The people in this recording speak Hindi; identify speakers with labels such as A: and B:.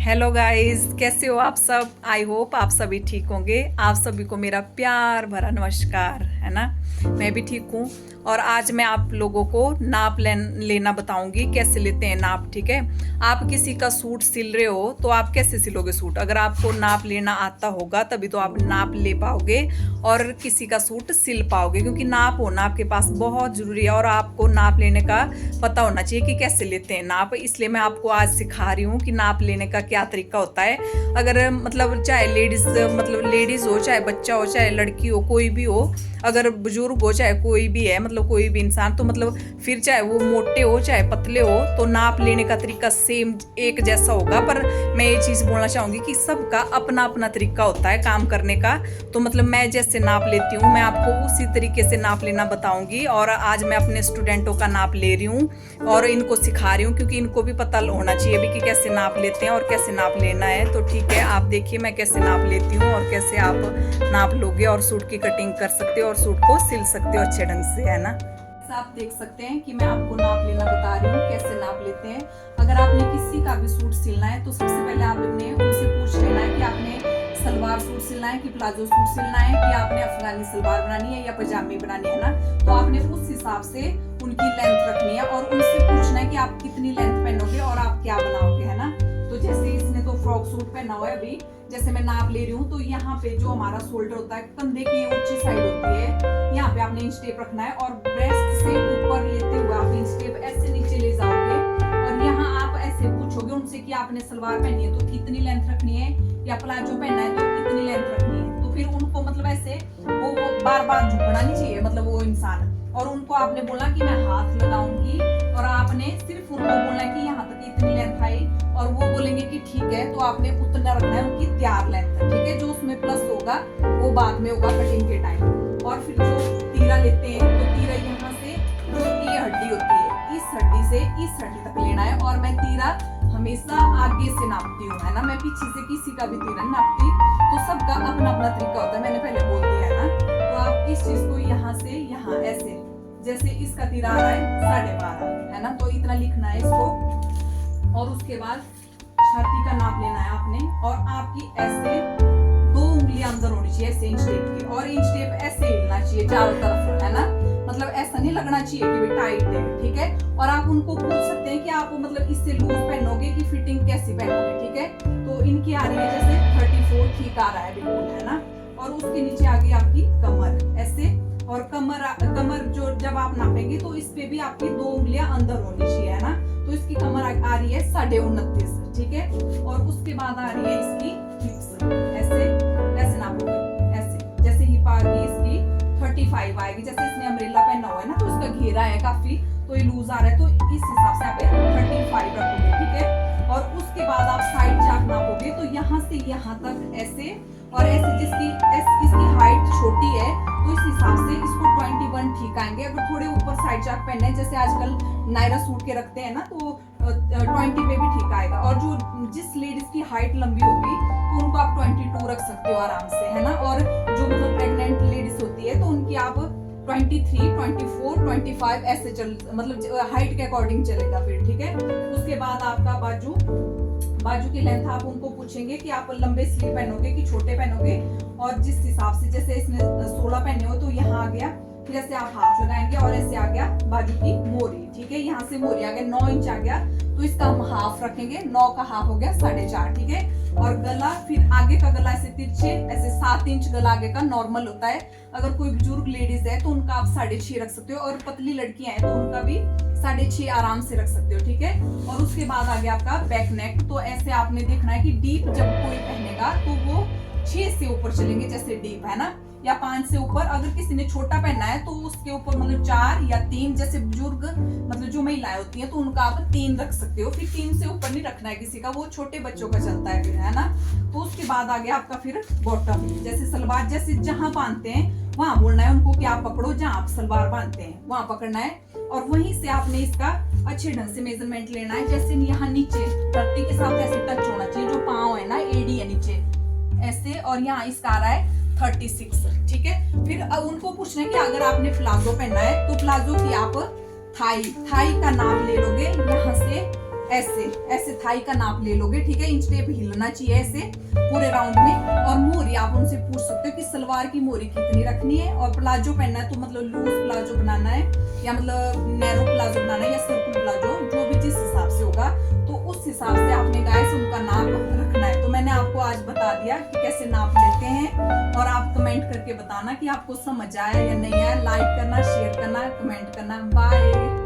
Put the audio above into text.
A: हेलो गाइस, कैसे हो आप सब। आई होप आप सभी ठीक होंगे। आप सभी को मेरा प्यार भरा नमस्कार, है ना। मैं भी ठीक हूँ। और आज मैं आप लोगों को नाप लेना बताऊंगी, कैसे लेते हैं नाप। ठीक है, आप किसी का सूट सिल रहे हो तो आप कैसे सिलोगे सूट। अगर आपको नाप लेना आता होगा तभी तो आप नाप ले पाओगे और किसी का सूट सिल पाओगे, क्योंकि नाप होना आपके पास बहुत ज़रूरी है। और आपको नाप लेने का पता होना चाहिए कि कैसे लेते हैं नाप। इसलिए मैं आपको आज सिखा रही हूँ कि नाप लेने का क्या तरीका होता है। अगर मतलब चाहे लेडीज़ हो, चाहे बच्चा हो, चाहे लड़की हो, कोई भी हो, अगर बुजुर्ग हो, चाहे कोई भी है, मतलब कोई भी इंसान, तो मतलब फिर चाहे वो मोटे हो चाहे पतले हो, तो नाप लेने का तरीका सेम एक जैसा होगा। पर मैं ये चीज़ बोलना चाहूँगी कि सबका अपना अपना तरीका होता है काम करने का। तो मतलब मैं जैसे नाप लेती हूँ, मैं आपको उसी तरीके से नाप लेना बताऊँगी। और आज मैं अपने स्टूडेंटों का नाप ले रही हूँ और इनको सिखा रही हूँ, क्योंकि इनको भी पता होना चाहिए भी कि कैसे नाप लेते हैं और कैसे नाप लेना है। तो ठीक है, आप देखिए मैं कैसे नाप लेती हूँ और कैसे आप नाप लोगे और सूट की कटिंग कर सकते हो और सूट को सिल सकते हो अच्छे ढंग से, है ना। आप देख सकते हैं कि मैं आपको नाप लेना बता रही हूँ, कैसे नाप लेते हैं। अगर आपने किसी का भी सूट सिलना है तो सबसे पहले आपने उनसे पूछ लेना है कि आपने सलवार सूट सिलना है कि प्लाजो सूट सिलना है, कि आपने अफगानी सलवार बनानी है या पजामी बनानी है ना। तो आपने उस हिसाब से उनकी लेंथ रखनी है और उनसे पूछना है कि आप कितनी लेंथ पहनोगे और आप क्या बनाओगे, है ना। तो जैसे इसने तो फ्रॉक सूट पहना हुआ है, अभी जैसे मैं नाप ले रही हूँ तो यहाँ पे जो हमारा शोल्डर होता है, कंधे की ऊंची साइड होती है, यहाँ पे आपने इंच टेप रखना है और ब्रेस्ट से ऊपर लेते हुए आप इंच टेप ऐसे नीचे ले जाओगे। और यहाँ आप ऐसे पूछोगे उनसे कि आपने सलवार पहनी है तो कितनी लेंथ रखनी है, या प्लाजो पहनना है तो कितनी लेंथ रखनी है। तो फिर उनको मतलब ऐसे वो बार बार झुकना नहीं चाहिए, मतलब वो इंसान। और उनको आपने बोला कि मैं हाथ लगाऊंगी और आपने सिर्फ उनको बोलना है कि यहाँ तक इतनी लेंथ आई, और वो बोलेंगे कि ठीक है, तो आपने उतना रखना है उनकी तैयार लेंथ। ठीक है, जो उसमें प्लस होगा वो बाद में होगा कटिंग के टाइम। और फिर जो तीरा लेते हैं तो तीरा यहाँ से जो ये हड्डी होती है, इस हड्डी से इस हड्डी तक लेना है। और मैं तीरा हमेशा आगे से नापती हूँ, है ना। मैं पीछे से किसी का भी तीरा नहीं नापती। तो सबका अपना अपना तरीका होता है, मैंने पहले बोल दिया है ना। तो आप इस चीज को यहाँ से यहाँ ऐसे, जैसे इसका तीरा आ रहा है 12.5, है ना, तो इतना लिखना है इसको। और उसके बाद छाती का नाप लेना है आपने, और आपकी ऐसे 2 उंगलियां अंदर होनी चाहिए ऐसे इंच टेप की, और इंच टेप ऐसे हिलना चाहिए चारों तरफ, है ना। मतलब ऐसा नहीं लगना चाहिए कि भी टाइट है। ठीक है, और आप उनको पूछ सकते हैं कि आप मतलब इससे लूज पहनोगे कि फिटिंग कैसी पहनोगे। ठीक है, तो इनकी आ रही है जैसे 34 ठीक आ रहा है बिल्कुल, है ना। और उसके नीचे आ गई आपकी कमर ऐसे, और कमर जो जब आप नापेंगे तो इस पे भी आपकी 2 उंगलियां अंदर होनी चाहिए, है ना। तो इसकी कमर आ रही है 29.5। ठीक है, और उसके बाद आ रही है इसकी हिप्स, ऐसे ऐसे नापोगे ऐसे, जैसे हिप आ गई इसकी 35 आएगी। जैसे इसने अम्ब्रेला पहना हुआ है ना, तो इसका घेरा है काफी, तो ये लूज आ रहा है, तो इस हिसाब से आप 35 रखोगे। ठीक है, और उसके बाद आप साइड चाक नापोगे तो यहाँ से यहाँ तक ऐसे और ऐसे, इसकी हाइट छोटी है तो इस हिसाब से इसको 21 ठीक आएंगे। अगर थोड़े ऊपर साइड चाक पहने, जैसे आजकल नायरा सूट के रखते हैं ना, तो 20 पे भी ठीक आएगा। और जो जिस लेडीज की हाइट लंबी होगी तो उनको आप 22 रख सकते हो आराम से, है ना। और जो मतलब प्रेग्नेंट लेडीज होती है तो उनकी आप 23, 24, 25 ऐसे मतलब हाइट के अकॉर्डिंग चलेगा फिर। ठीक है, उसके बाद आपका बाजू की लेंथ आप उनको पूछेंगे कि आप लंबे स्लीव पहनोगे कि छोटे पहनोगे, और जिस हिसाब से, जैसे इसने 16 पहने हो तो यहाँ आ गया, फिर ऐसे आप हाथ लगाएंगे और ऐसे आ गया बाजू की मोरी। ठीक है, यहाँ से मोरी आ गया 9 इंच आ गया, तो इसका हम हाफ रखेंगे, 9 का हाफ हो गया 4.5। ठीक है, और गला, फिर आगे का गला ऐसे तिरछे, ऐसे 7 इंच गला आगे का नॉर्मल होता है। अगर कोई बुजुर्ग लेडीज है तो उनका आप 6.5 रख सकते हो, और पतली लड़कियां हैं तो उनका भी 6.5 आराम से रख सकते हो। ठीक है, और उसके बाद आ गया आपका बैक नेक। तो ऐसे आपने देखना है कि डीप जब कोई पहनेगा तो वो 6 से ऊपर चलेंगे, जैसे डीप, है ना, या 5 से ऊपर। अगर किसी ने छोटा पहनना है तो उसके ऊपर मतलब 4 या 3, जैसे बुजुर्ग मतलब जो महिलाएं होती हैं तो उनका आप 3 रख सकते हो। फिर 3 से ऊपर नहीं रखना है किसी का, वो छोटे बच्चों का चलता है फिर, है ना। तो उसके बाद आ गया आपका फिर बॉटम, जैसे सलवार जैसे जहां बांधते हैं वहां बोलना है उनको कि आप पकड़ो, जहां आप सलवार बांधते हैं वहां पकड़ना है। और वहीं से आपने इसका अच्छे ढंग से मेजरमेंट लेना है। जैसे यहाँ नीचे धरती के साथ ऐसे टच होना चाहिए, जो पाँव है ना, एड़ी है नीचे ऐसे, और यहाँ इसका आ रहा है 36। ठीक है, फिर उनको पूछना है कि अगर आपने प्लाजो पहनना है तो प्लाजो की आप थाई का नाप ले लोगे यहाँ से ऐसे ऐसे थाई का नाप ले लोगे, ठीक है। इंच टेप हिलना चाहिए ऐसे पूरे राउंड में। और मोहरी आप उनसे पूछ सकते हो कि सलवार की मोहरी कितनी रखनी है, और प्लाजो पहनना है तो मतलब लूज प्लाजो बनाना है या मतलब नैरो प्लाजो बनाना है या सर्कुलर प्लाजो, जो भी जिस हिसाब से होगा तो उस हिसाब से आपने गाइस उनका नाप रखना है। तो मैंने आपको आज बता दिया कि कैसे नाप लेते हैं, और आप कमेंट करके बताना कि आपको समझ आया या नहीं आया। लाइक करना, शेयर करना, कमेंट करना। बाय।